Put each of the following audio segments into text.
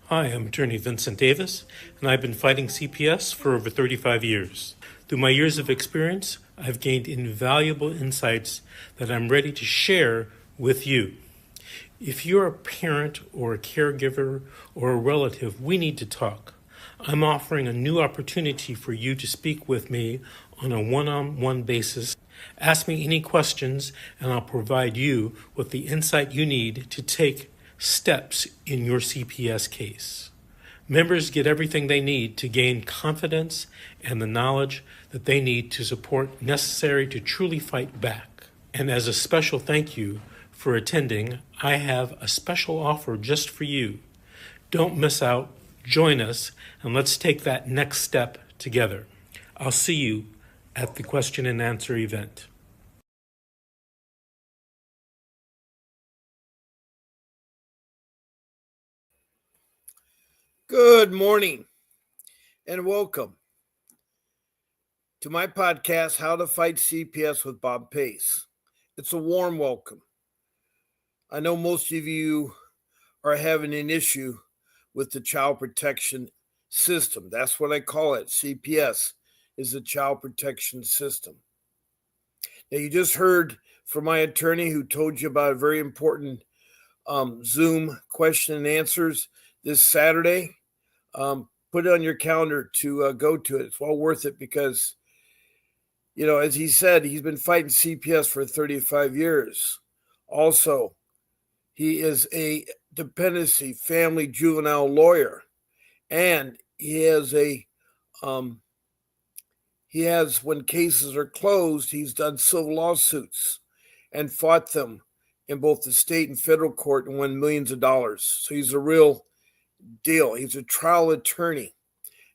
Hi, I'm attorney Vincent Davis, and I've been fighting CPS for over 35 years. Through my years of experience, I've gained invaluable insights that I'm ready to share with you. If you're a parent or a caregiver or a relative, we need to talk. I'm offering a new opportunity for you to speak with me on a one-on-one basis. Ask me any questions, and I'll provide you with the insight you need to take steps in your CPS case. Members get everything they need to gain confidence and the knowledge that they need to support necessary to truly fight back. And as a special thank you for attending, I have a special offer just for you. Don't miss out, join us, and let's take that next step together. I'll see you at the question and answer event. Good morning and welcome to my podcast, How to Fight CPS with Bob Pace. It's a warm welcome. I know most of you are having an issue with the child protection system. That's what I call it. CPS is the child protection system. Now, you just heard from my attorney who told you about a very important Zoom question and answers this Saturday. Put it on your calendar to go to it. It's well worth it because, as he said, he's been fighting CPS for 35 years. Also, he is a dependency family juvenile lawyer, and he has when cases are closed, he's done civil lawsuits and fought them in both the state and federal court and won millions of dollars. So he's a real deal. He's a trial attorney.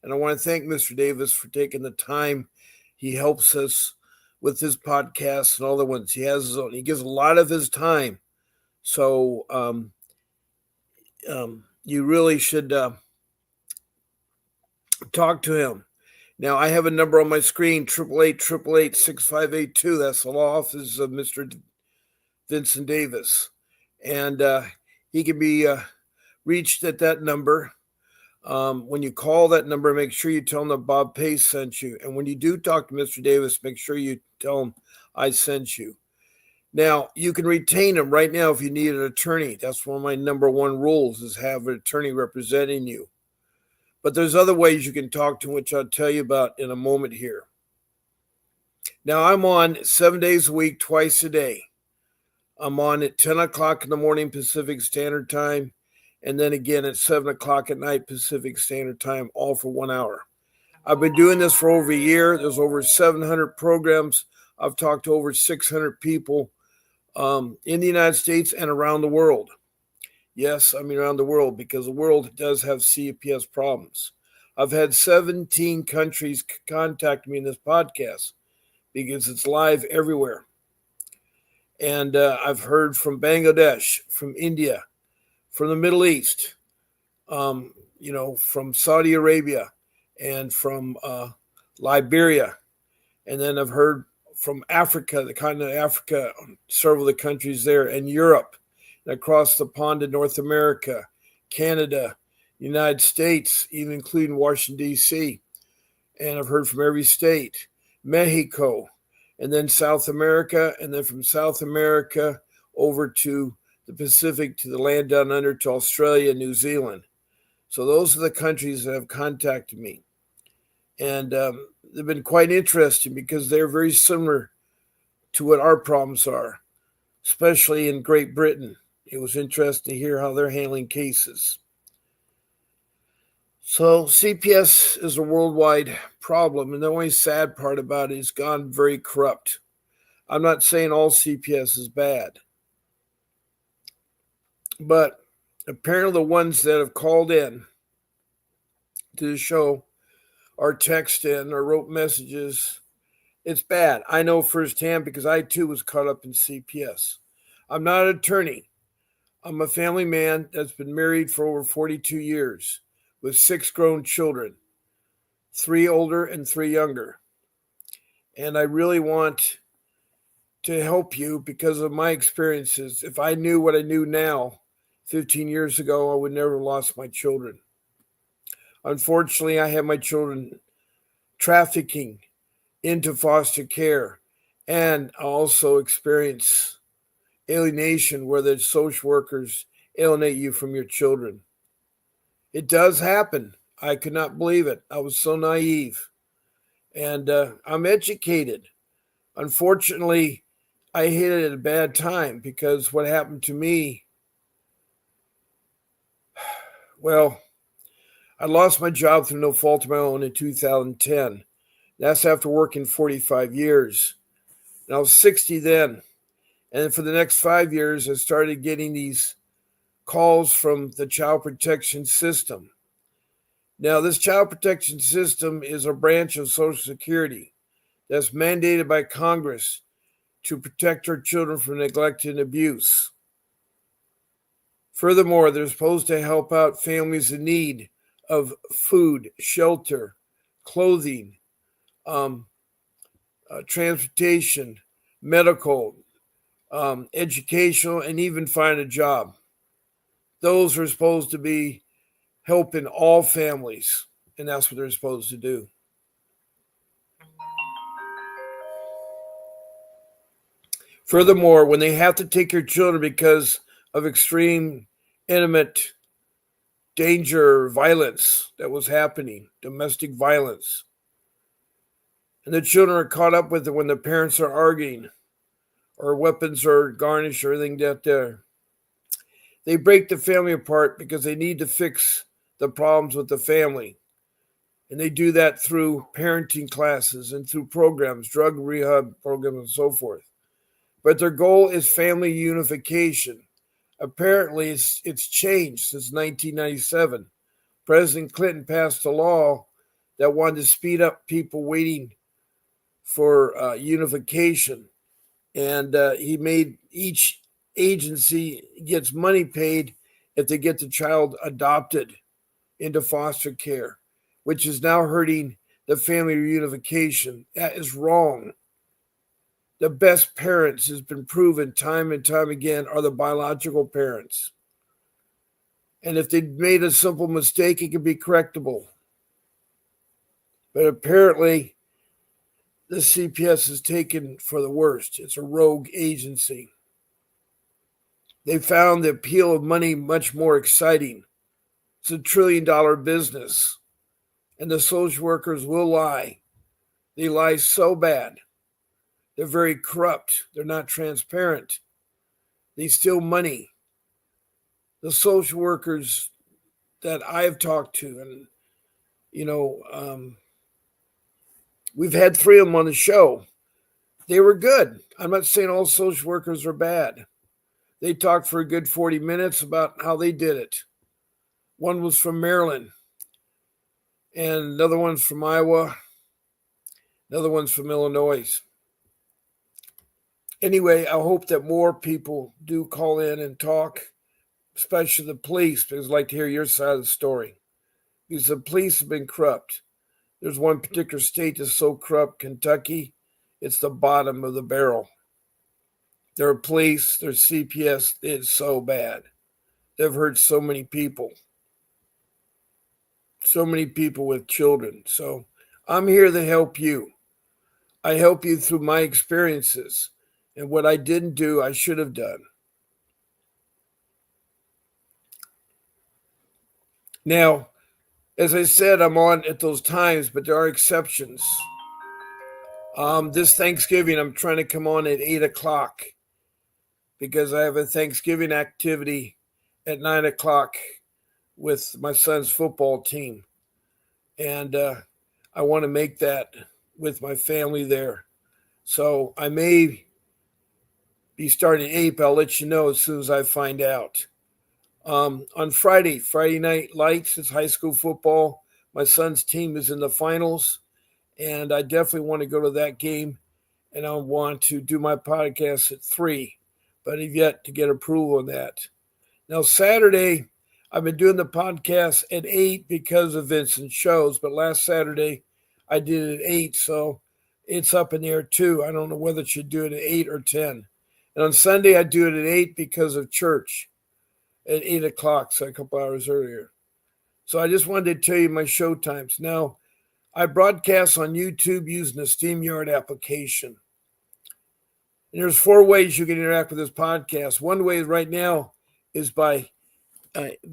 And I want to thank Mr. Davis for taking the time. He helps us with his podcasts and all the ones he has his own. He gives a lot of his time. So you really should talk to him. Now, I have a number on my screen, 888-888-6582. That's the law office of Mr. Vincent Davis. And he can be reached at that number. When you call that number, make sure you tell him that Bob Pace sent you. And when you do talk to Mr. Davis, make sure you tell him I sent you. Now, you can retain him right now if you need an attorney. That's one of my number one rules is have an attorney representing you. But there's other ways you can talk to him, which I'll tell you about in a moment here. Now, I'm on 7 days a week, twice a day. I'm on at 10 o'clock in the morning Pacific Standard Time, and then again at 7 o'clock at night Pacific Standard Time, all for 1 hour. I've been doing this for over a year. There's over 700 programs. I've talked to over 600 people in the United States and around the world. Yes, I mean around the world, because the world does have CPS problems. I've had 17 countries contact me in this podcast because it's live everywhere. And I've heard from Bangladesh, from India, from the Middle East, from Saudi Arabia, and from Liberia. And then I've heard from Africa, the continent of Africa, several of the countries there, and Europe, and across the pond in North America, Canada, United States, even including Washington, D.C. And I've heard from every state, Mexico, and then South America, and then from South America over to the Pacific, to the land down under, to Australia and New Zealand. So those are the countries that have contacted me. And they've been quite interesting because they're very similar to what our problems are, especially in Great Britain. It was interesting to hear how they're handling cases. So CPS is a worldwide problem, and the only sad part about it is gone very corrupt. I'm not saying all CPS is bad, but apparently the ones that have called in to the show or text in or wrote messages, it's bad. I know firsthand because I too was caught up in CPS. I'm not an attorney. I'm a family man that's been married for over 42 years with 6 grown children, 3 older and 3 younger. And I really want to help you because of my experiences. If I knew what I knew now 15 years ago, I would never have lost my children. Unfortunately, I had my children trafficking into foster care, and I also experienced alienation where the social workers alienate you from your children. It does happen. I could not believe it. I was so naive. And I'm educated. Unfortunately, I hit it at a bad time because what happened to me, well, I lost my job through no fault of my own in 2010. That's after working 45 years. And I was 60 then. And for the next 5 years, I started getting these calls from the child protection system. Now, this child protection system is a branch of Social Security that's mandated by Congress to protect our children from neglect and abuse. Furthermore, they're supposed to help out families in need of food, shelter, clothing, transportation, medical, educational, and even find a job. Those are supposed to be helping all families, and that's what they're supposed to do. Furthermore, when they have to take your children because of extreme, intimate danger, violence that was happening, domestic violence, and the children are caught up with it when the parents are arguing, or weapons are garnished, or anything that they break the family apart because they need to fix the problems with the family. And they do that through parenting classes and through programs, drug rehab programs, and so forth. But their goal is family unification. Apparently, it's changed since 1997. President Clinton passed a law that wanted to speed up people waiting for unification. And he made each agency gets money paid if they get the child adopted into foster care, which is now hurting the family reunification. That is wrong. The best parents has been proven time and time again are the biological parents. And if they made a simple mistake, it can be correctable. But apparently, the CPS is taken for the worst. It's a rogue agency. They found the appeal of money much more exciting. It's a $1 trillion business. And the social workers will lie. They lie so bad. They're very corrupt. They're not transparent. They steal money. The social workers that I've talked to, and we've had 3 of them on the show. They were good. I'm not saying all social workers are bad. They talked for a good 40 minutes about how they did it. One was from Maryland, and another one's from Iowa, another one's from Illinois. Anyway, I hope that more people do call in and talk, especially the police, because I'd like to hear your side of the story. Because the police have been corrupt. There's one particular state that's so corrupt, Kentucky, it's the bottom of the barrel. Their police, their CPS is so bad. They've hurt so many people with children. So I'm here to help you. I help you through my experiences. And what I didn't do, I should have done. Now, as I said, I'm on at those times, but there are exceptions. This Thanksgiving, I'm trying to come on at 8 o'clock because I have a Thanksgiving activity at 9 o'clock with my son's football team. And I want to make that with my family there. So I may be starting at 8, but I'll let you know as soon as I find out. On Friday night lights, it's high school football. My son's team is in the finals, and I definitely want to go to that game, and I want to do my podcast at 3, but I've yet to get approval on that. Now, Saturday, I've been doing the podcast at 8 because of Vincent's shows, but last Saturday I did it at 8, so it's up in the air too. I don't know whether it should do it at 8 or 10. And on Sunday, I do it at 8 because of church. at 8 o'clock, so a couple hours earlier. So I just wanted to tell you my show times. Now, I broadcast on YouTube using the StreamYard application. And there's 4 ways you can interact with this podcast. One way right now is by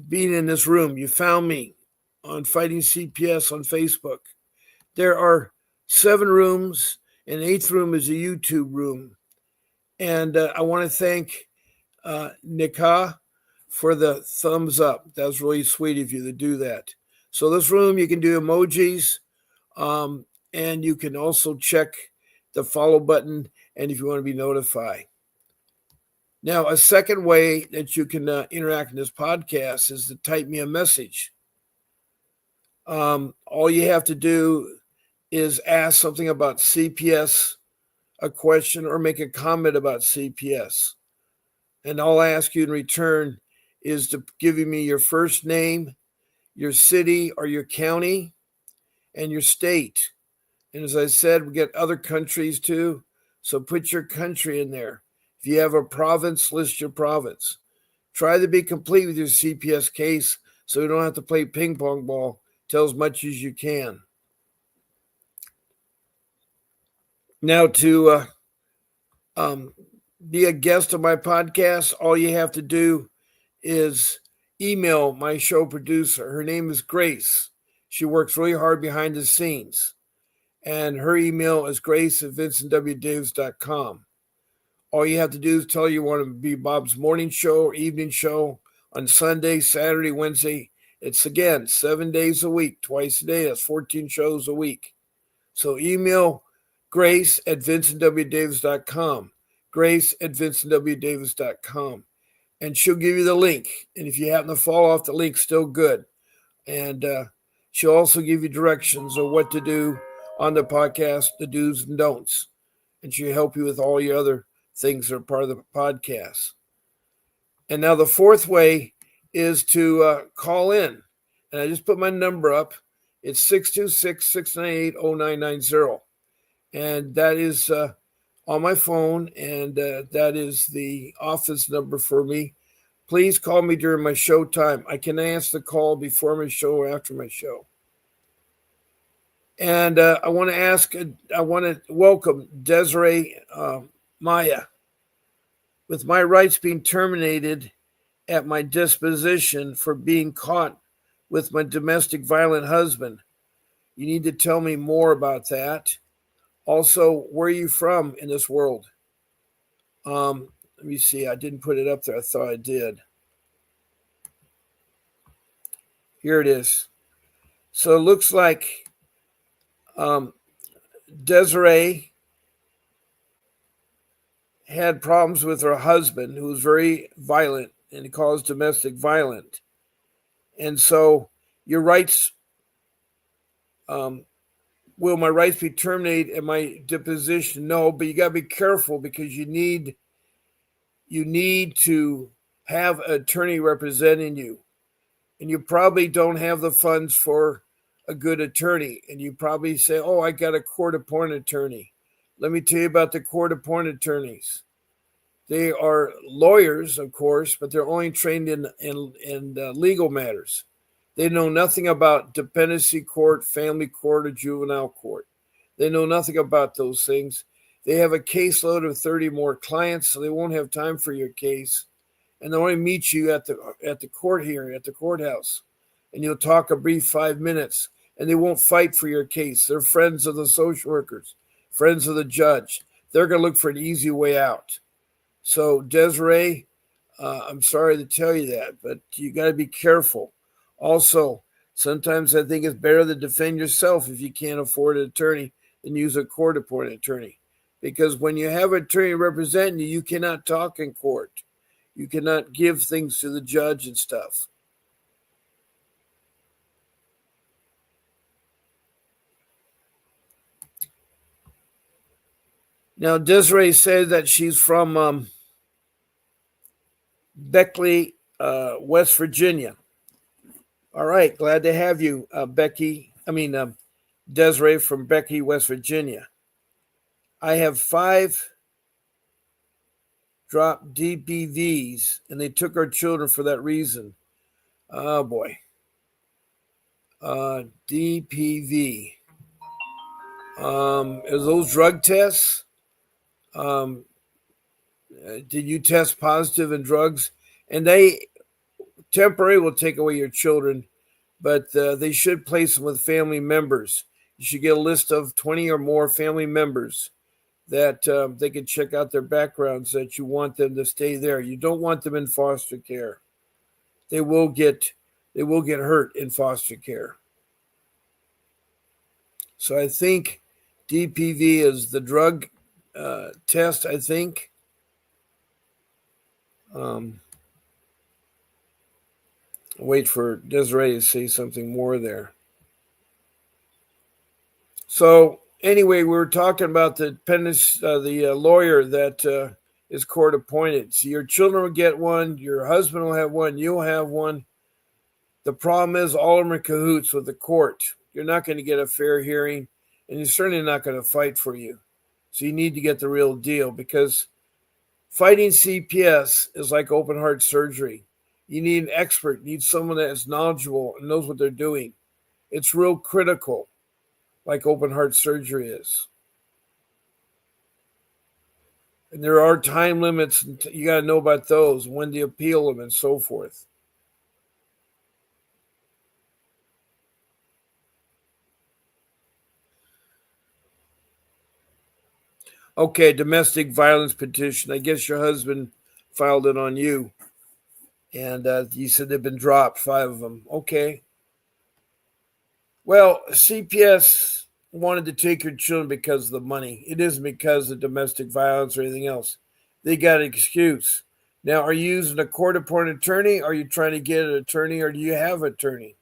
being in this room. You found me on Fighting CPS on Facebook. There are 7 rooms, and the 8th room is a YouTube room. And I want to thank Nika for the thumbs up. That's really sweet of you to do that. So this room, you can do emojis, and you can also check the follow button, and if you want to be notified. Now, a second way that you can interact in this podcast is to type me a message. All you have to do is ask something about CPS, a question, or make a comment about CPS. And all I ask you in return is to give me your first name, your city or your county, and your state. And as I said, we get other countries too. So put your country in there. If you have a province, list your province. Try to be complete with your CPS case so you don't have to play ping pong ball. Tell as much as you can. Now, to be a guest on my podcast, all you have to do is email my show producer. Her name is Grace. She works really hard behind the scenes. And her email is grace@vincentwdavis.com. All you have to do is tell you want to be Bob's morning show or evening show on Sunday, Saturday, Wednesday. It's, again, 7 days a week, twice a day. That's 14 shows a week. So email grace@vincentwdavis.com. grace@vincentwdavis.com. And she'll give you the link. And if you happen to fall off the link, still good. And she'll also give you directions on what to do on the podcast, the do's and don'ts. And she'll help you with all your other things that are part of the podcast. And now the fourth way is to call in. And I just put my number up. It's 626-698-0990. And that is on my phone, and that is the office number for me. Please call me during my show time. I can answer the call before my show or after my show. And I want to welcome Desiree Maya. With my rights being terminated at my disposition for being caught with my domestic violent husband, you need to tell me more about that. Also, where are you from in this world? Let me see. I didn't put it up there. I thought I did. Here it is. So it looks like Desiree had problems with her husband, who was very violent and caused domestic violence. And so your rights, will my rights be terminated at my deposition? No, but you got to be careful because you need to have an attorney representing you. And you probably don't have the funds for a good attorney. And you probably say, oh, I got a court-appointed attorney. Let me tell you about the court-appointed attorneys. They are lawyers, of course, but they're only trained in legal matters. They know nothing about dependency court, family court, or juvenile court. They know nothing about those things. They have a caseload of 30 more clients, so they won't have time for your case. And they'll only meet you at the court hearing, at the courthouse. And you'll talk a brief 5 minutes, and they won't fight for your case. They're friends of the social workers, friends of the judge. They're going to look for an easy way out. So, Desiree, I'm sorry to tell you that, but you got to be careful. Also, sometimes I think it's better to defend yourself if you can't afford an attorney than use a court-appointed attorney. Because when you have an attorney representing you, you cannot talk in court. You cannot give things to the judge and stuff. Now, Desiree said that she's from Beckley, West Virginia. All right, glad to have you, Desiree from Beckley, West Virginia. I have five dropped DPVs, and they took our children for that reason. Oh boy. DPV. Is those drug tests? Um, did you test positive in drugs? And they temporarily will take away your children, but they should place them with family members. You should get a list of 20 or more family members that they can check out their backgrounds, that you want them to stay there. You don't want them in foster care. They will get hurt in foster care. So I think DPV is the drug test, I think. Wait for Desiree to say something more there. So anyway, we were talking about the lawyer that is court appointed. So your children will get one, your husband will have one, you'll have one. The problem is all of them are cahoots with the court. You're not going to get a fair hearing, and you're certainly not going to fight for you. So you need to get the real deal, because fighting CPS is like open heart surgery. You need an expert, you need someone that is knowledgeable and knows what they're doing. It's real critical, like open heart surgery is. And there are time limits, and you got to know about those, when to appeal them and so forth. Okay, domestic violence petition. I guess your husband filed it on you. And you said they've been dropped, 5 of them. Okay. Well, CPS wanted to take your children because of the money. It isn't because of domestic violence or anything else. They got an excuse. Now, are you using a court-appointed attorney? Are you trying to get an attorney, or do you have an attorney?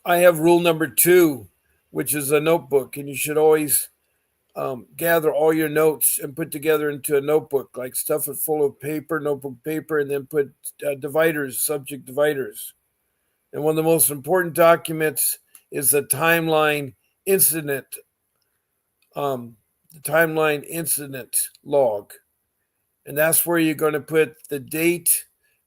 I have rule number 2, which is a notebook, and you should always gather all your notes and put together into a notebook, like stuff it full of paper, notebook paper, and then put dividers, subject dividers. And one of the most important documents is the timeline incident, log. And that's where you're going to put the date,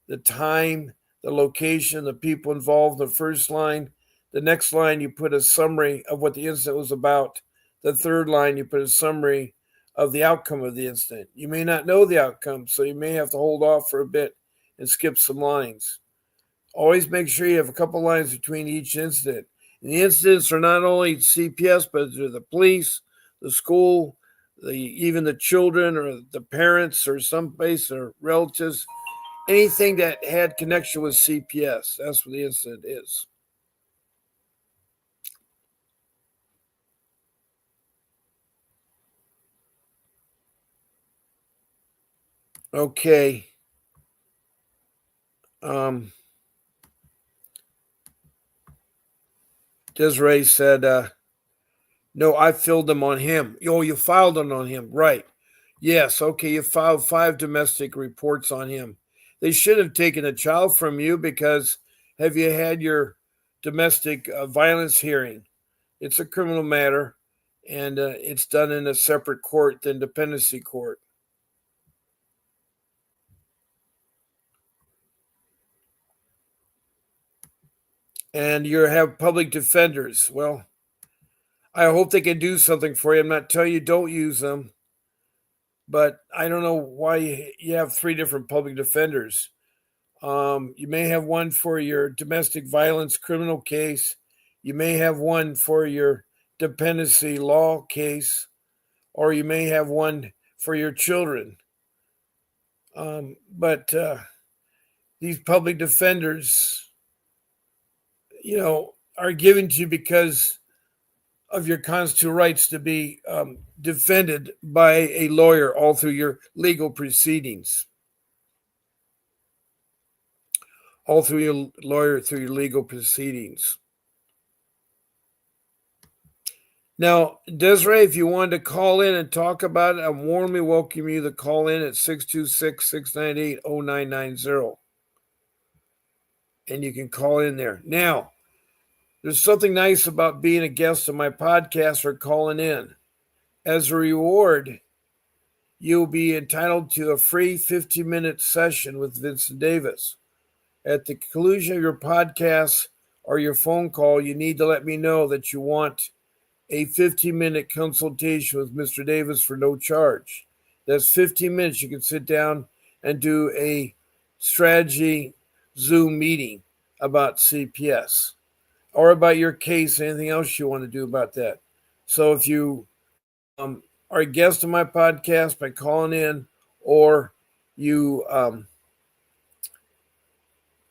the time, the location, the people involved, the first line. The next line, you put a summary of what the incident was about. The third line, you put a summary of the outcome of the incident. You may not know the outcome, so you may have to hold off for a bit and skip some lines. Always make sure you have a couple lines between each incident. And the incidents are not only CPS, but they're the police, the school, even the children or the parents or someplace or relatives. Anything that had connection with CPS. That's what the incident is. Okay. Desiree said, no, I filled them on him. Oh, you filed them on him. Right. Yes. Okay. You filed 5 domestic reports on him. They should have taken a child from you, because have you had your domestic violence hearing? It's a criminal matter, and it's done in a separate court than dependency court. And you have public defenders. Well, I hope they can do something for you. I'm not telling you don't use them, but I don't know why you have 3 different public defenders. You may have one for your domestic violence criminal case. You may have one for your dependency law case, or you may have one for your children. But these public defenders, are given to you because of your constitutional rights to be defended by a lawyer all through your legal proceedings. All through your lawyer, through your legal proceedings. Now, Desiree, if you wanted to call in and talk about it, I warmly welcome you to call in at 626-698-0990. And you can call in there. Now, There's something nice about being a guest on my podcast or calling in. As a reward, you'll be entitled to a free 15-minute session with Vincent Davis. At the conclusion of your podcast or your phone call, you need to let me know that you want a 15-minute consultation with Mr. Davis for no charge. That's 15 minutes. You can sit down and do a strategy Zoom meeting about CPS or about your case, anything else you want to do about that. So if you are a guest on my podcast by calling in, or you, are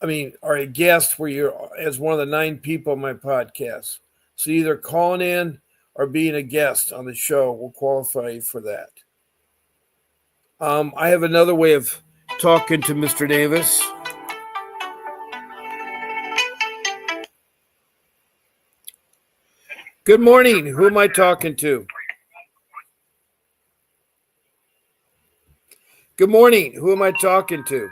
a guest where you're as one of the 9 people on my podcast. So either calling in or being a guest on the show will qualify you for that. I have another way of talking to Mr. Davis. Good morning. Who am I talking to? Good morning. Who am I talking to?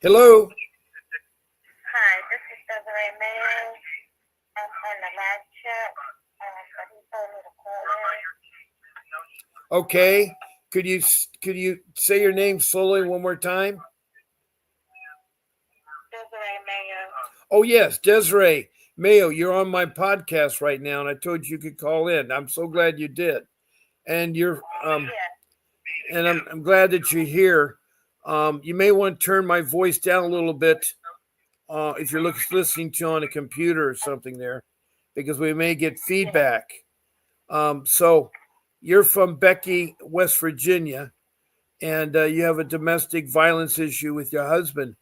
Hello. Hi, this is Desiree Mayo. I'm on the last chat, but he told me to call in. Okay. Could you say your name slowly one more time? Desiree Mayo. Oh yes, Desiree Mayo. You're on my podcast right now, and I told you could call in. I'm so glad you did, and you're and I'm glad that you're here. You may want to turn my voice down a little bit if you're listening to on a computer or something there, because we may get feedback. So you're from Becky, West Virginia, and you have a domestic violence issue with your husband.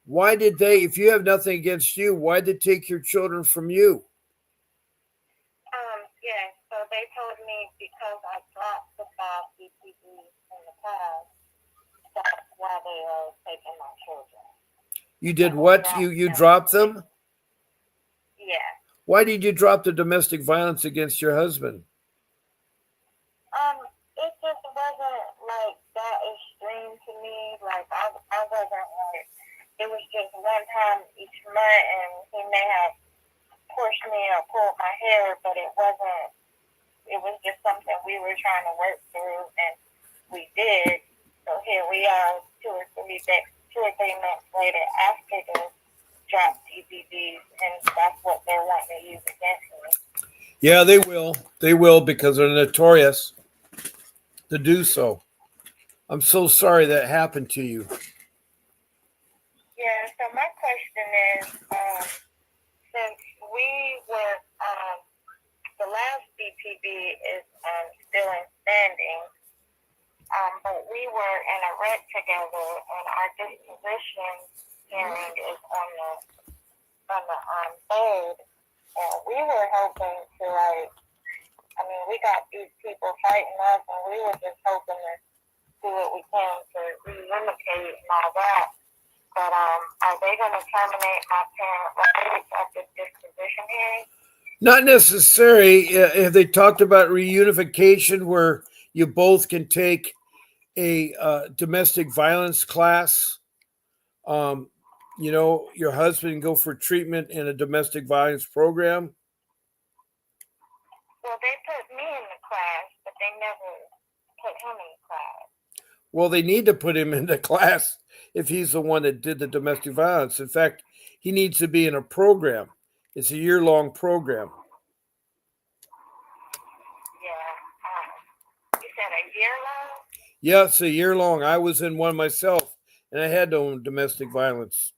Why did they, if you have nothing against you, why did they take your children from you? Yeah, so they told me because I dropped the 5 DPDs in the past, that's why they are taking my children. You did what? You dropped them? Yeah. Why did you drop the domestic violence against your husband? It just wasn't like that extreme to me. Like I wasn't like, it was just one time each month, and he may have pushed me or pulled my hair, but it was just something we were trying to work through, and we did. So here we are 2 or 3 months later after the drop DVDs, and that's what they're wanting to use against me. Yeah, they will. They will, because they're notorious to do so. I'm so sorry that happened to you. Yeah, so my question is, since we were, the last DPD is still in standing, but we were in a rent together, and our disposition hearing is on the third, and we were hoping to we got these people fighting us, and we were just hoping to do what we can to relocate and all that. But are they going to terminate my parent rights at this disposition hearing? Not necessary. Have they talked about reunification where you both can take a domestic violence class? Your husband can go for treatment in a domestic violence program. Well, they put me in the class, but they never put him in class. Well, they need to put him in the class if he's the one that did the domestic violence. In fact, he needs to be in a program. It's a year-long program. Yeah. You said a year long? Yeah, it's a year-long. I was in one myself, and I had no domestic violence.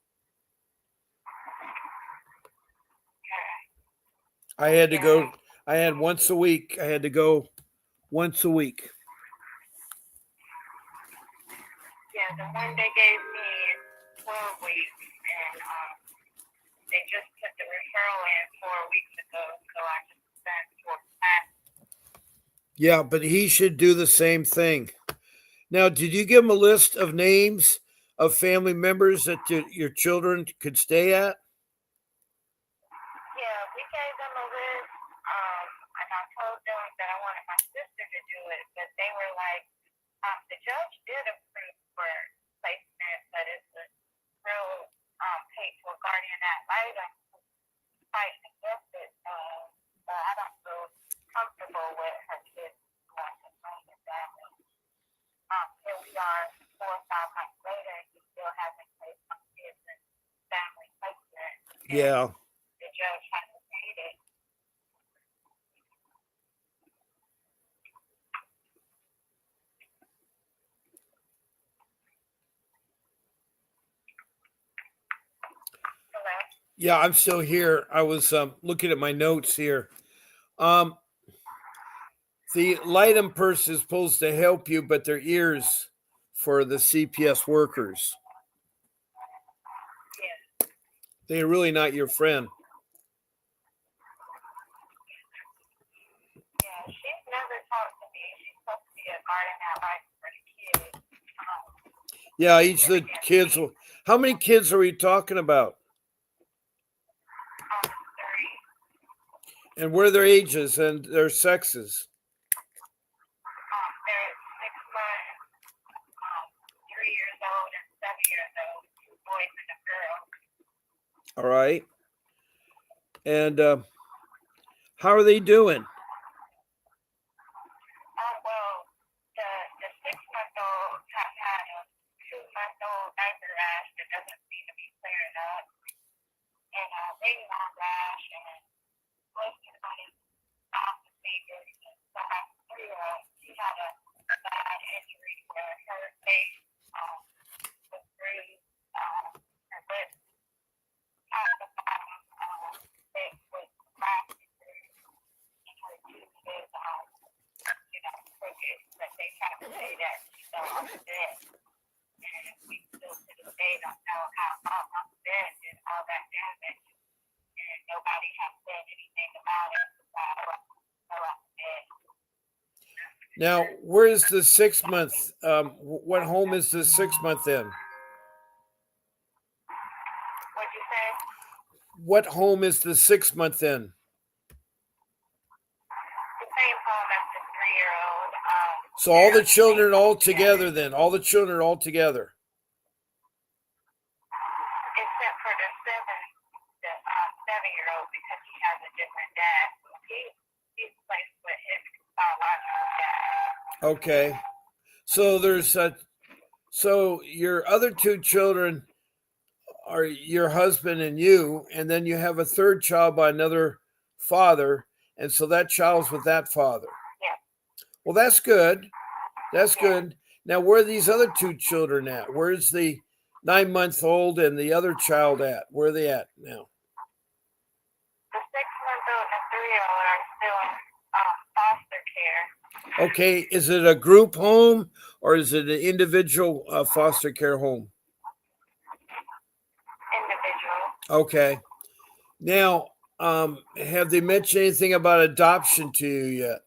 I had to go. I had once a week. I had to go once a week. Yeah, the one they gave me is 12 weeks, and they just put the referral in 4 weeks ago, so I just sent for that. Yeah, but he should do the same thing. Now, did you give him a list of names of family members that your children could stay at? Yeah, we gave them a list, and I told them that I wanted my sister to do it, but they were like, the judge did approve for placement, but it's a real paid to a guardian ad litem are 4 or 5 months later, he still hasn't placed my kids in family placement. Yeah. The judge hasn't paid it. Hello? Yeah, I'm still here. I was looking at my notes here. The lightem person is supposed to help you, but their ears for the CPS workers. Yeah. They're really not your friend. Yeah, she's never talked to me. She's supposed to be a guardian ad litem for the kids. Yeah, each of the kids. How many kids are we talking about? 3. And what are their ages and their sexes? They're 6 months, 3 years old, and 7 years old. 2 boys and a girl. All right. And how are they doing? Well, the 6-month-old has had a 2-month-old diaper rash that doesn't seem to be clearing up, and a baby mom rash, and blisters on his mouth and fingers. And so my 3-year-old, she had a bad injury where her face was bruised, her lips at the bottom, it was cracked and bruised, and her tooth is crooked, but they try to say that she fell off the bed. And we still to this day don't know how off the bed did all that damage. And nobody has said anything about it. Fell off the bed. Now, where is the 6 month? What home is the 6 month in? What'd you say? What home is the 6 month in? The same home as the 3-year-old. So all the children all together then. All the children all together. Except for the 7-year-old because he has a different dad. He's placed with his biological dad. Okay. So there's so your other 2 children are your husband and you, and then you have a 3rd child by another father, and so that child's with that father. Yeah. Well, that's good. That's good. Now, where are these other 2 children at? Where's the 9-month-old and the other child at? Where are they at now? The 6-month-old and 3-year-old are still in foster care. Okay, is it a group home or is it an individual foster care home? Individual. Okay. Now, have they mentioned anything about adoption to you yet?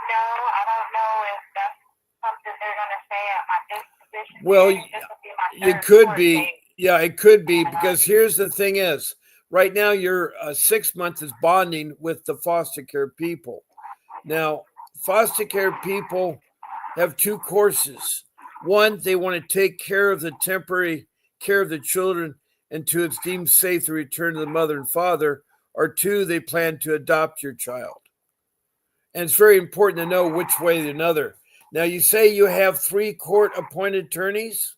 No, I don't know if that's something they're going to say at my disposition. Well, This will be my it third could court be. date. Yeah, it could be, because here's the thing is, right now your 6 month is bonding with the foster care people. Now, foster care people have 2 courses. One, they want to take care of the temporary care of the children until it's deemed safe to return to the mother and father, or 2, they plan to adopt your child. And it's very important to know which way or another. Now, you say you have 3 court-appointed attorneys?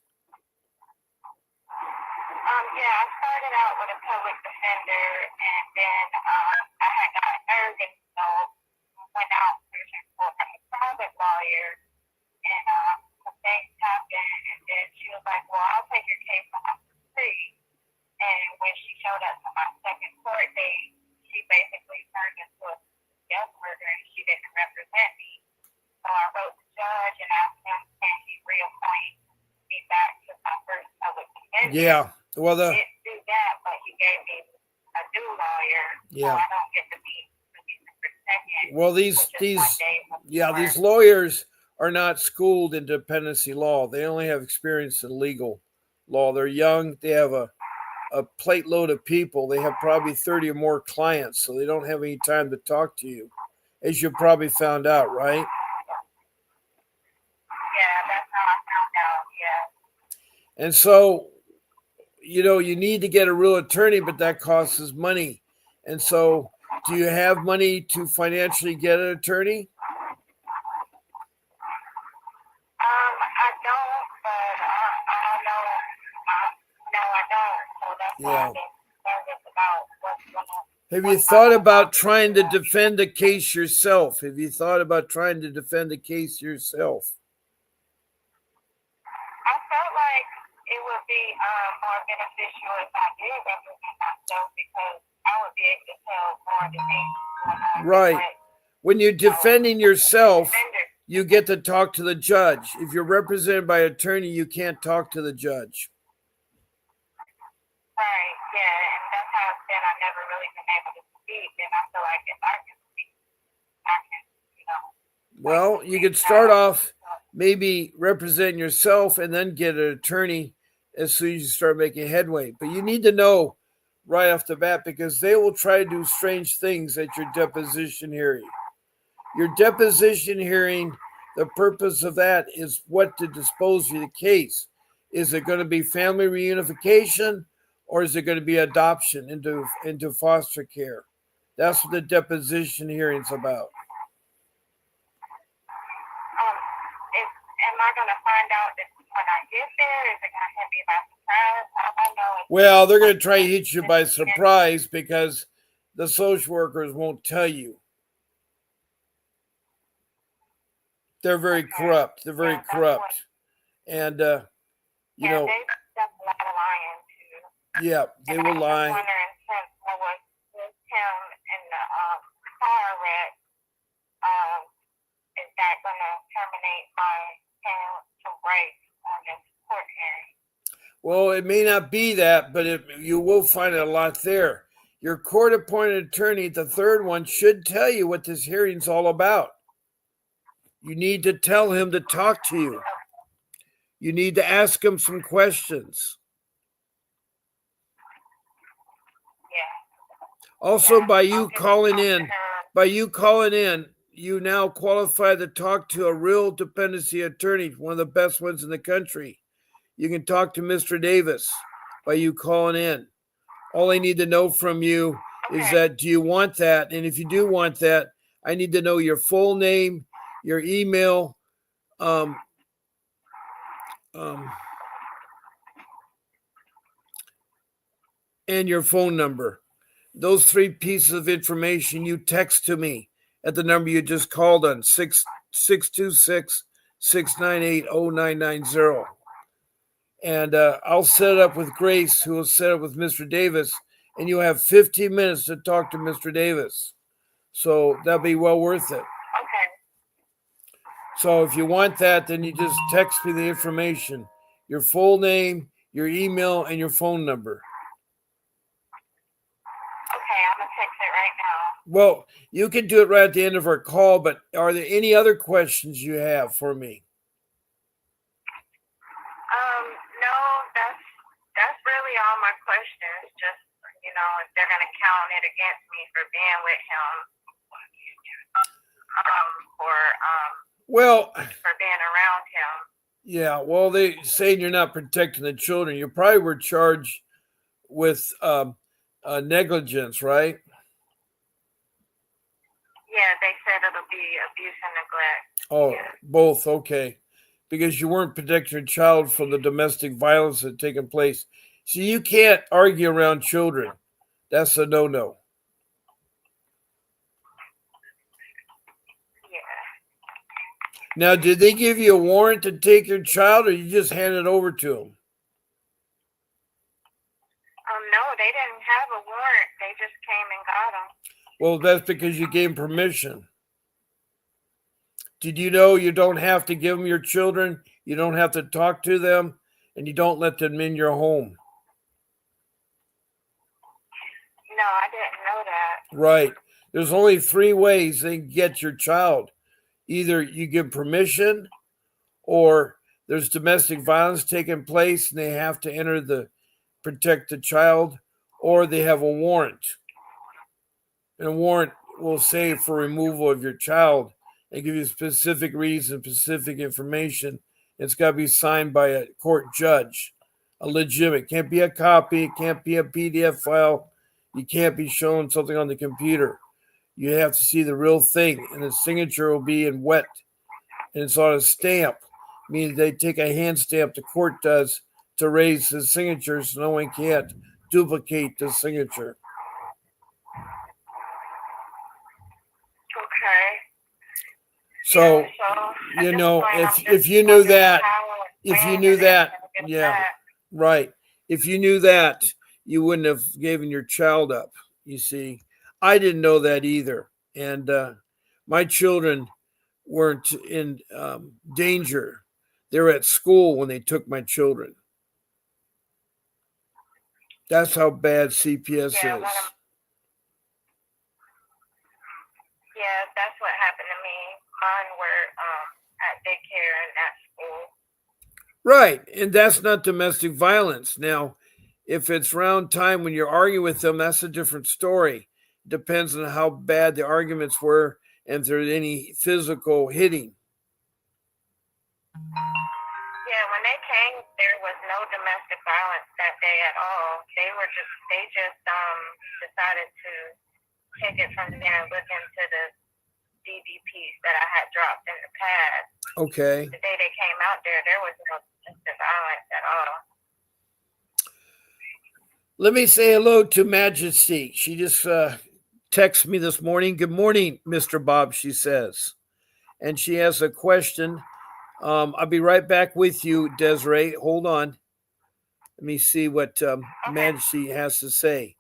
Yeah, I started out with a public defender, and then I had got nervous, so went out searching for a private lawyer, and some things happened, and then she was like, well, I'll take your case on for free. And when she showed up to my second court date, she basically turned into a guest worker, and she didn't represent me. So I wrote the judge and asked him, can he reappoint me back to my first public defender? Yeah. Well, He didn't do that, but he gave me a new lawyer, Yeah. so I don't get to meet December 2nd. well, which is one day before. these lawyers are not schooled in dependency law. They only have experience in legal law. They're young. They have a plate load of people. They have probably 30 or more clients, so they don't have any time to talk to you, as you probably found out, right? Yeah, that's how I found out, yeah. And so, you need to get a real attorney, but that costs us money. And so, do you have money to financially get an attorney? Yeah. I've been nervous about what's going to. Have you thought about trying to defend the case yourself? Have you thought about trying to defend the case yourself? I felt like it would be more beneficial if I did represent myself because I would be able to tell more of the things going on. Right. When you're defending yourself, you get to talk to the judge. If you're represented by an attorney, you can't talk to the judge. Right, yeah, and that's how it's been. I've never really been able to speak, and I feel like if I can speak, I can, you know. Well, you could start off maybe representing yourself and then get an attorney as soon as you start making headway. But you need to know right off the bat because they will try to do strange things at your deposition hearing. Your deposition hearing, the purpose of that is what to dispose of the case. Is it going to be family reunification or is it going to be adoption into foster care? That's what the deposition hearing is about. Am I going to find out that when I get there? Is it going to hit me by surprise? I don't know. Well, they're going to try to hit you by surprise because the social workers won't tell you. They're very corrupt. They're very corrupt. And, you know. They got a lot of lying, too. Yeah, they will lie. I'm wondering, since I was with him in the car wreck, is that going to terminate my parental rights on this court hearing? Well, it may not be that, but you will find a lot there. Your court-appointed attorney, the third one, should tell you what this hearing's all about. You need to tell him to talk to you. You need to ask him some questions. Yeah. Also, by you calling in, you now qualify to talk to a real dependency attorney, one of the best ones in the country. You can talk to Mr. Davis by you calling in. All I need to know from you is that, do you want that? And if you do want that, I need to know your full name, your email, and your phone number. Those 3 pieces of information you text to me at the number you just called on, 626-698-0990. And I'll set it up with Grace, who will set it up with Mr. Davis, and you'll have 15 minutes to talk to Mr. Davis. So that'll be well worth it. Okay. So if you want that, then you just text me the information, your full name, your email, and your phone number. Okay, I'm going to text it right now. Well, you can do it right at the end of our call, but are there any other questions you have for me? No, that's really all my questions. Just, you know, if they're going to count it against me for being with him, for being around him. Yeah, well, they saying you're not protecting the children. You probably were charged with negligence, right? Yeah, they said it'll be abuse and neglect. Oh, yeah. Both, okay. Because you weren't protecting your child from the domestic violence that had taken place. So you can't argue around children. That's a no-no. Now, did they give you a warrant to take your child, or you just hand it over to them? No, they didn't have a warrant. They just came and got them. Well, that's because you gave permission. Did you know you don't have to give them your children? You don't have to talk to them, and you don't let them in your home. No, I didn't know that. Right. There's only 3 ways they can get your child. Either you give permission, or there's domestic violence taking place and they have to enter protect the child, or they have a warrant. And a warrant will say for removal of your child. They give you specific reason, specific information. It's got to be signed by a court judge, a legitimate. It can't be a copy. It can't be a PDF file. You can't be shown something on the computer. You have to see the real thing, and the signature will be in wet, and it's on a stamp, meaning they take a hand stamp, the court does, to raise the signature so no one can't duplicate the signature. Okay. So, Yeah, so you at this know, point, I'm if just you knew wondering that, how if you when knew it is that, gonna get yeah, back. right. If you knew that, you wouldn't have given your child up. You see, I didn't know that either. And my children weren't in danger. They were at school when they took my children. That's how bad CPS Yeah, is. Yeah, that's what happened to me. Mine were at daycare and at school. Right. And that's not domestic violence. Now, if it's round time when you're arguing with them, that's a different story. Depends on how bad the arguments were and if there's any physical hitting. Yeah, when they came, there was no domestic violence that day at all. They just decided to take it from there and look into the DBPs that I had dropped in the past. Okay. The day they came out there was no domestic violence at all. Let me say hello to Majesty. She just texted me this morning. Good morning, Mr. Bob, she says. And she has a question. I'll be right back with you, Desiree. Hold on. Let me see what Majesty has to say.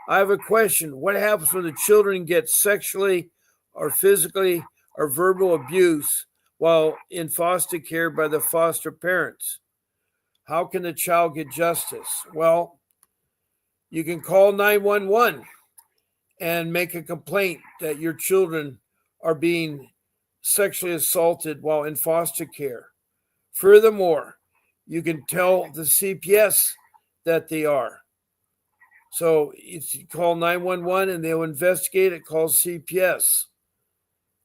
I have a question. What happens when the children get sexually or physically or verbal abuse while in foster care by the foster parents? How can the child get justice? Well, you can call 911 and make a complaint that your children are being sexually assaulted while in foster care. Furthermore, you can tell the CPS that they are. So you call 911 and they'll investigate it, call CPS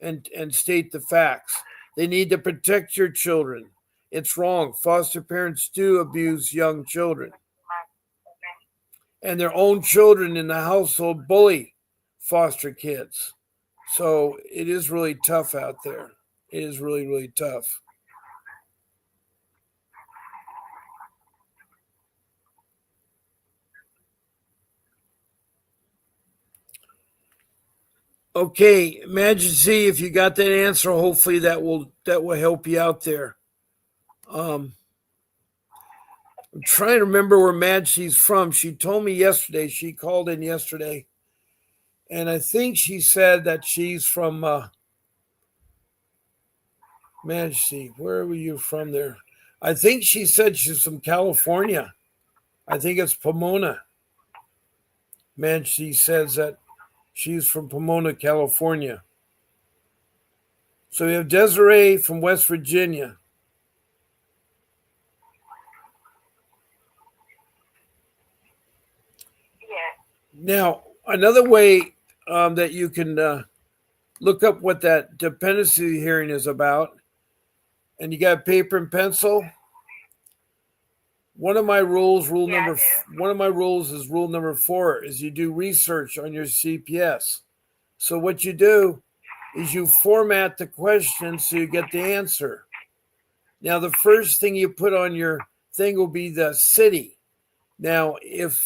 and state the facts. They need to protect your children. It's wrong. Foster parents do abuse young children. And their own children in the household bully foster kids. So it is really tough out there. It is really, really tough. Okay, Majesty, if you got that answer, hopefully that will help you out there. I'm trying to remember where Majesty's from. She told me yesterday. She called in yesterday, and I think she said that she's from Majesty. Where were you from there? I think she said she's from California. I think it's Pomona. Majesty says that she's from Pomona, California. So we have Desiree from West Virginia. Now, another way that you can look up what that dependency hearing is about, and you got paper and pencil. One of my rules, rule number 4, is you do research on your CPS. So what you do is you format the question so you get the answer. Now, the first thing you put on your thing will be the city. Now, if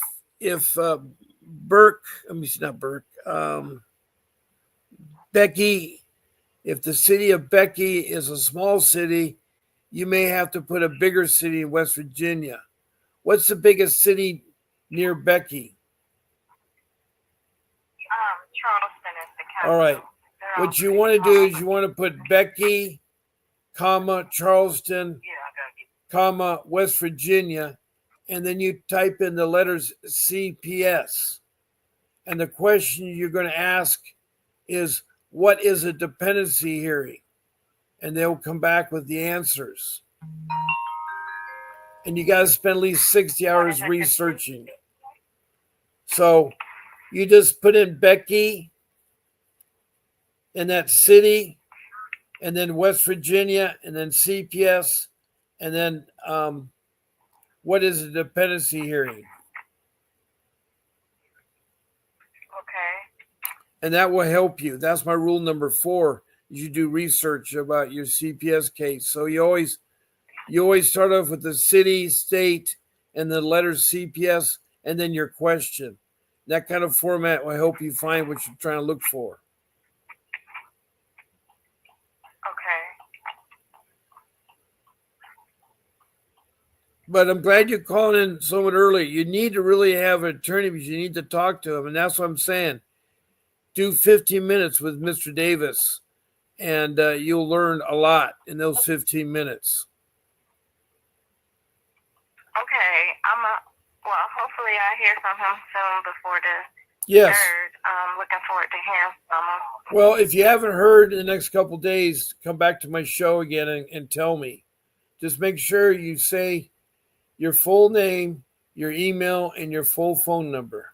Becky, if the city of Becky is a small city, you may have to put a bigger city in West Virginia. What's the biggest city near Becky? Charleston is the capital. All right. What you want to do is you want to put Becky, Charleston, West Virginia, and then you type in the letters CPS. And the question you're going to ask is, what is a dependency hearing? And they'll come back with the answers. And you got to spend at least 60 hours researching. So you just put in Becky and that city, and then West Virginia, and then CPS, and then what is a dependency hearing? And that will help you. That's my rule number 4. You do research about your CPS case. So you always start off with the city, state, and the letters CPS, and then your question. That kind of format will help you find what you're trying to look for. Okay. But I'm glad you're calling in somewhat early. You need to really have an attorney because you need to talk to him. And that's what I'm saying. Do 15 minutes with Mr. Davis, and you'll learn a lot in those 15 minutes. Okay. Well, hopefully I hear from him soon before the Yes. 3rd. Looking forward to hearing from him. Well, if you haven't heard in the next couple of days, come back to my show again and tell me. Just make sure you say your full name, your email, and your full phone number.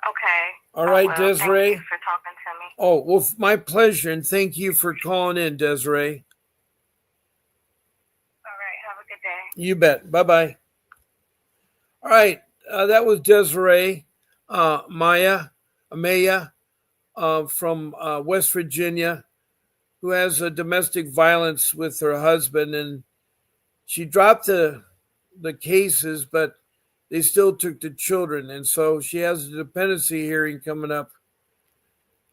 Okay. All right, Well, Desiree. thank you for talking to me. Oh, well, my pleasure, and thank you for calling in, Desiree. All right. Have a good day. You bet. Bye-bye. All right, that was Desiree Amaya from West Virginia, who has a domestic violence with her husband, and she dropped the cases, but they still took the children, and so she has a dependency hearing coming up,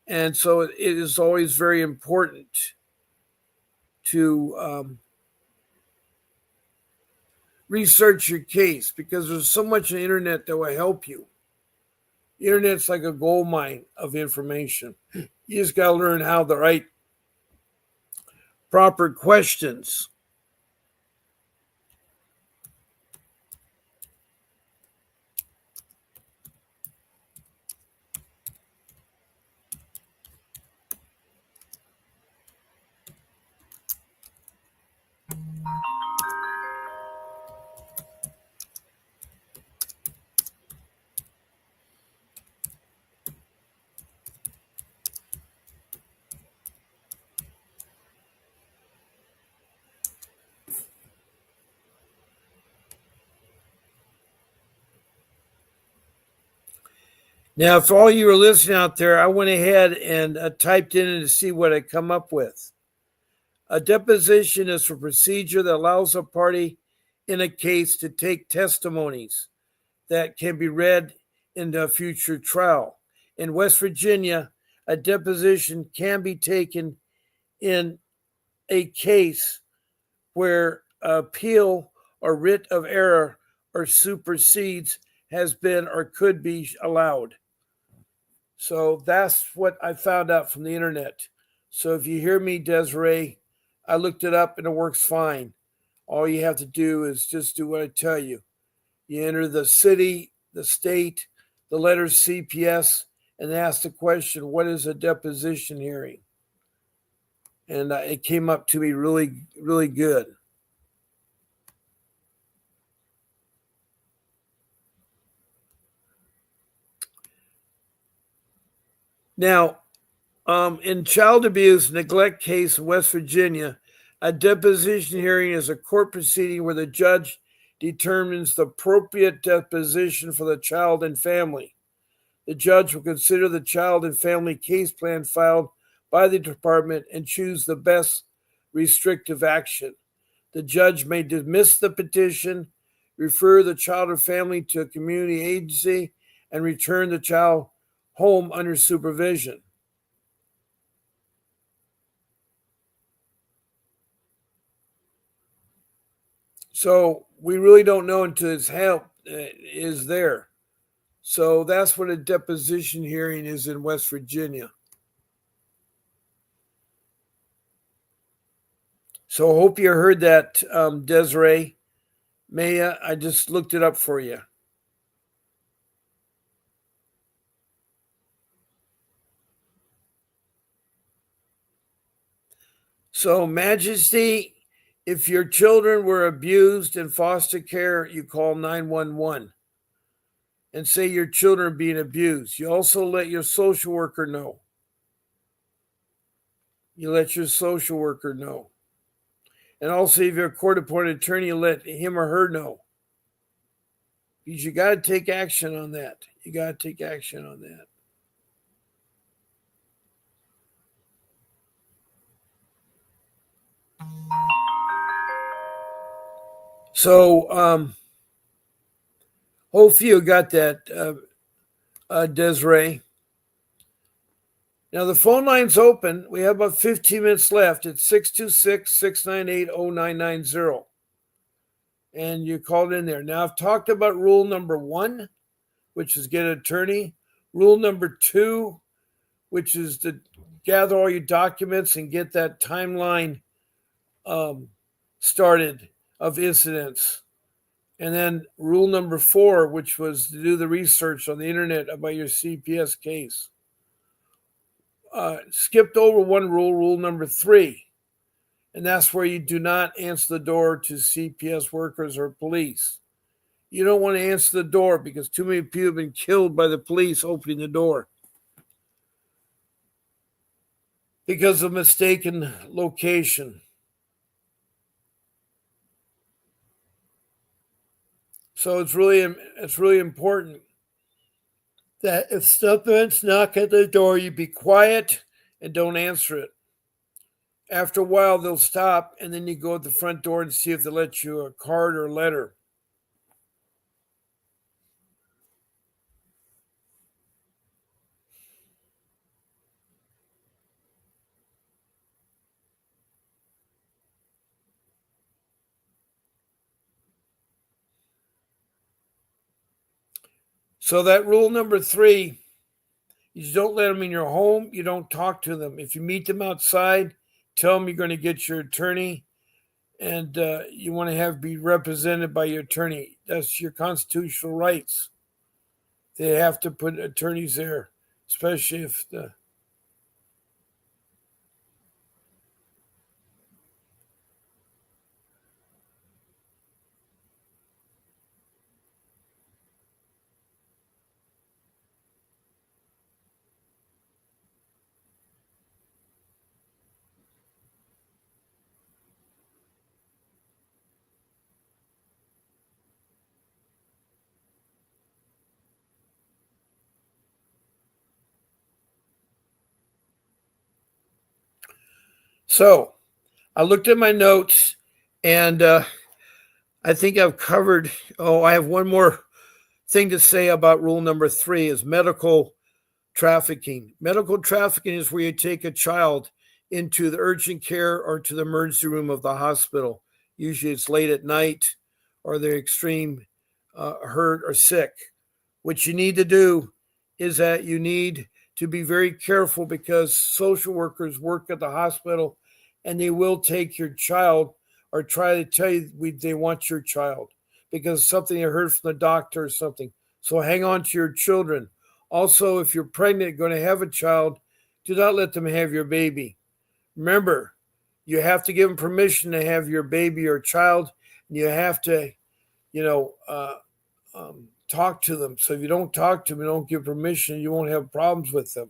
and so it is always very important to research your case because there's so much on the internet that will help you. The internet's like a gold mine of information. You just got to learn how to write proper questions. Now, for all you who are listening out there, I went ahead and typed in to see what I come up with. A deposition is a procedure that allows a party in a case to take testimonies that can be read in a future trial. In West Virginia, a deposition can be taken in a case where appeal or writ of error or supersedes has been or could be allowed. So that's what I found out from the internet. So if you hear me, Desiree, I looked it up and it works fine. All you have to do is just do what I tell you. You enter the city, the state, the letter CPS, and ask the question, what is a deposition hearing? And it came up to me really, really good. Now, in child abuse neglect case in West Virginia, a deposition hearing is a court proceeding where the judge determines the appropriate deposition for the child and family. The judge will consider the child and family case plan filed by the department and choose the best restrictive action. The judge may dismiss the petition, refer the child or family to a community agency, and return the child home under supervision. So we really don't know until his help is there. So that's what a deposition hearing is in West Virginia. So I hope you heard that, Desiree. Maya, I just looked it up for you. So, Majesty, if your children were abused in foster care, you call 911 and say your children are being abused. You also let your social worker know. You let your social worker know. And also, if you're a court-appointed attorney, you let him or her know. Because you got to take action on that. You got to take action on that. So, Hopefully you got that, Desiree. Now the phone line's open. We have about 15 minutes left. It's 626-698-0990. And you called in there. Now I've talked about rule number 1, which is get an attorney. Rule number 2, which is to gather all your documents and get that timeline started of incidents. And then rule number 4, which was to do the research on the internet about your CPS case. Skipped over one rule, rule number 3, and that's where you do not answer the door to CPS workers or police. You don't want to answer the door because too many people have been killed by the police opening the door because of mistaken location. So it's really important that if someone's knocking at the door, you be quiet and don't answer it. After a while, they'll stop, and then you go at the front door and see if they'll let you a card or a letter. So that rule number 3, you don't let them in your home. You don't talk to them. If you meet them outside, tell them you're going to get your attorney, and you want to be represented by your attorney. That's your constitutional rights. They have to put attorneys there, especially if the... So I looked at my notes, and I think I've covered. I have one more thing to say about rule number 3 is medical trafficking. Medical trafficking is where you take a child into the urgent care or to the emergency room of the hospital. Usually it's late at night or they're extreme hurt or sick. What you need to do is that you need to be very careful because social workers work at the hospital and they will take your child or try to tell you they want your child because something they heard from the doctor or something. So hang on to your children. Also, if you're pregnant, going to have a child, do not let them have your baby. Remember, you have to give them permission to have your baby or child, and you have to, talk to them. So if you don't talk to them, you don't give permission, you won't have problems with them.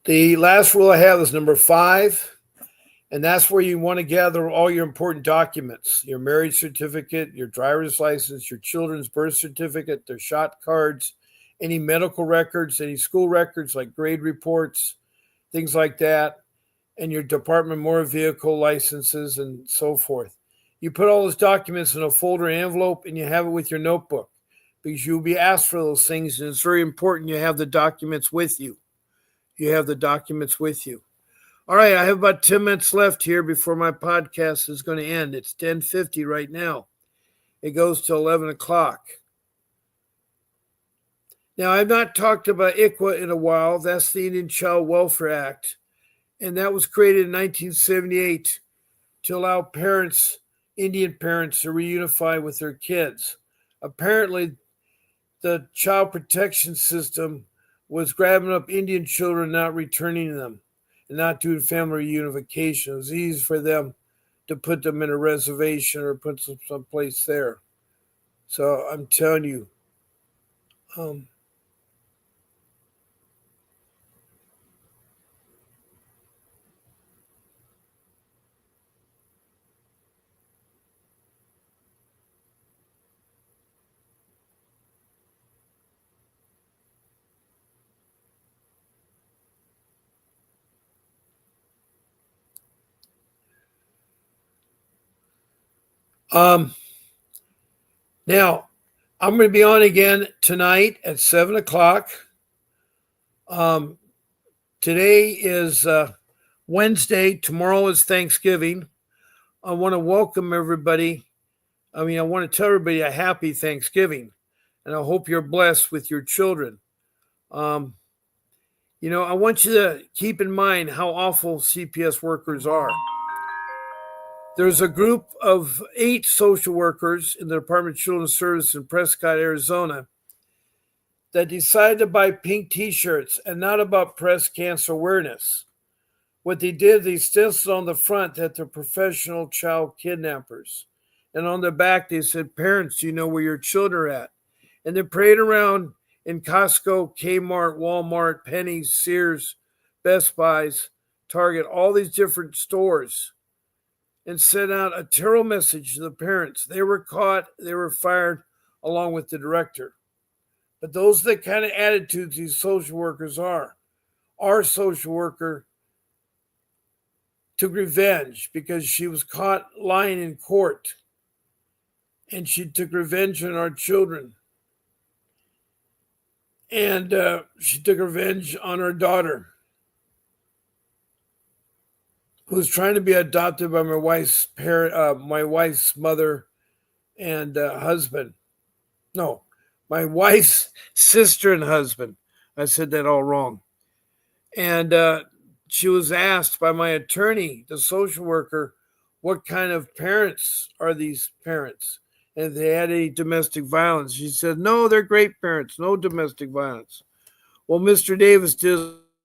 The last rule I have is number 5, and that's where you want to gather all your important documents, your marriage certificate, your driver's license, your children's birth certificate, their shot cards, any medical records, any school records like grade reports, things like that, and your department motor vehicle licenses and so forth. You put all those documents in a folder envelope and you have it with your notebook because you'll be asked for those things, and it's very important you have the documents with you. You have the documents with you. All right, I have about 10 minutes left here before my podcast is going to end. It's 10:50 right now. It goes to 11 o'clock. Now, I've not talked about ICWA in a while. That's the Indian Child Welfare Act. And that was created in 1978 to allow parents, Indian parents, to reunify with their kids. Apparently, the child protection system was grabbing up Indian children, not returning them, and not doing family reunification. It was easy for them to put them in a reservation or put them someplace there. So I'm telling you, um, um, now I'm going to be on again tonight at 7 o'clock. Um, today is Wednesday. Tomorrow is Thanksgiving. I want to welcome everybody. I want to tell everybody a happy Thanksgiving, and I hope you're blessed with your children. Um, I want you to keep in mind how awful CPS workers are. There's a group of 8 social workers in the Department of Children's Service in Prescott, Arizona, that decided to buy pink t-shirts and not about breast cancer awareness. What they did, they stenciled on the front that they're professional child kidnappers. And on the back, they said, "Parents, do you know where your children are at?" And they prayed around in Costco, Kmart, Walmart, Penny's, Sears, Best Buys, Target, all these different stores, and sent out a terrible message to the parents. They were caught, they were fired, along with the director. But those are the kind of attitudes these social workers are. Our social worker took revenge because she was caught lying in court, and she took revenge on our children. And she took revenge on our daughter, who was trying to be adopted by my wife's mother and husband. No, my wife's sister and husband. I said that all wrong. And she was asked by my attorney, the social worker, what kind of parents are these parents? And if they had any domestic violence. She said, no, they're great parents, no domestic violence. Well, Mr. Davis did,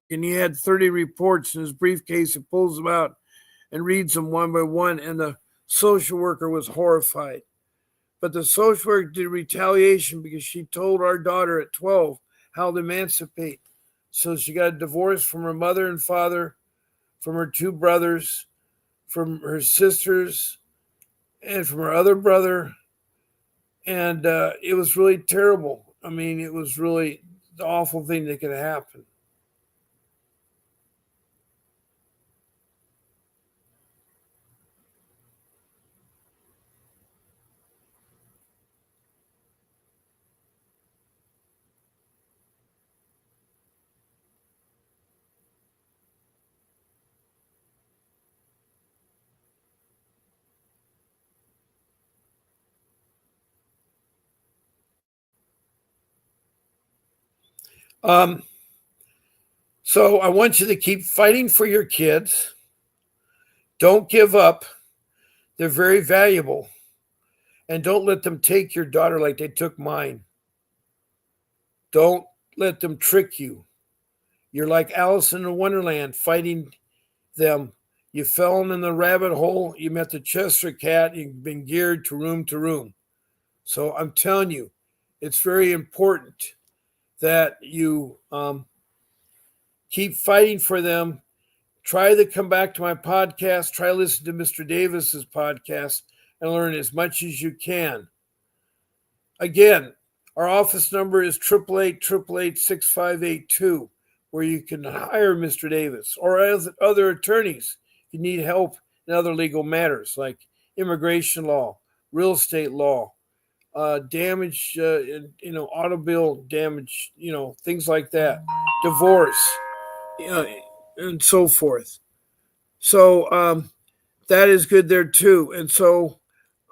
and he had 30 reports in his briefcase. He pulls them out and reads them one by one, and the social worker was horrified. But the social worker did retaliation because she told our daughter at 12 how to emancipate. So she got a divorce from her mother and father, from her 2 brothers, from her sisters, and from her other brother. And it was really terrible. It was really the awful thing that could happen. So I want you to keep fighting for your kids. Don't give up. They're very valuable. And don't let them take your daughter like they took mine. Don't let them trick you. You're like Alice in the Wonderland fighting them. You fell in the rabbit hole. You met the Chester cat. You've been geared to room. So I'm telling you, it's very important that you keep fighting for them. Try to come back to my podcast. Try to listen to Mr. Davis's podcast and learn as much as you can. Again, our office number is 888-888-6582, where you can hire Mr. Davis or other attorneys if you need help in other legal matters like immigration law, real estate law, damage, automobile damage, things like that, divorce, and so forth. So that is good there too. And so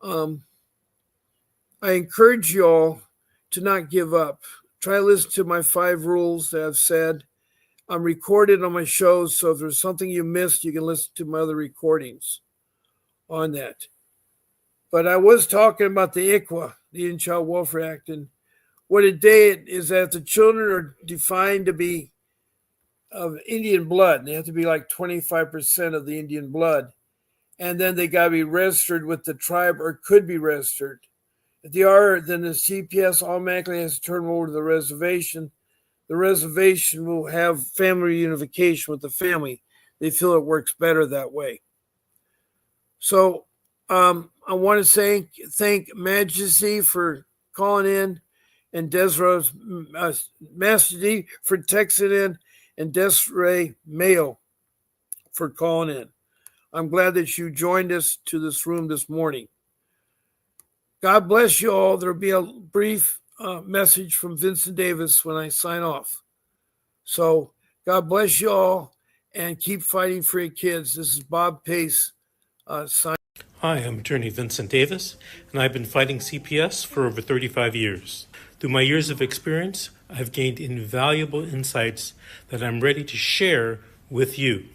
I encourage you all to not give up. Try to listen to my 5 rules that I've said. I'm recorded on my shows, so if there's something you missed, you can listen to my other recordings on that. But I was talking about the ICWA, the Indian Child Welfare Act, and what it did is that the children are defined to be of Indian blood. They have to be like 25% of the Indian blood. and then they got to be registered with the tribe or could be registered. If they are, then the CPS automatically has to turn them over to the reservation. The reservation will have family reunification with the family. They feel it works better that way. So I want to thank Majesty for calling in, and Desiree Majesty for texting in, and Desiree Mayo for calling in. I'm glad that you joined us to this room this morning. God bless you all. There'll be a brief message from Vincent Davis when I sign off. So God bless you all, and keep fighting for your kids. This is Bob Pace signing. Hi, I'm attorney Vincent Davis, and I've been fighting CPS for over 35 years. Through my years of experience, I've gained invaluable insights that I'm ready to share with you.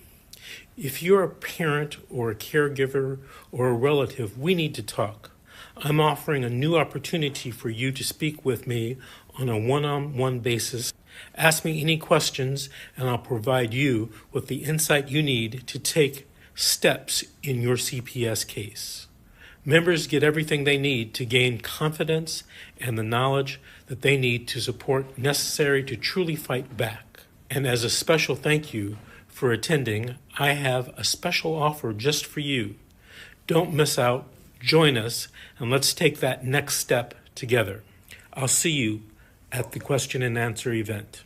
If you're a parent or a caregiver or a relative, we need to talk. I'm offering a new opportunity for you to speak with me on a one-on-one basis. Ask me any questions, and I'll provide you with the insight you need to take steps in your CPS case. Members get everything they need to gain confidence and the knowledge that they need to support necessary to truly fight back. And as a special thank you for attending, I have a special offer just for you. Don't miss out. Join us, and let's take that next step together. I'll see you at the question and answer event.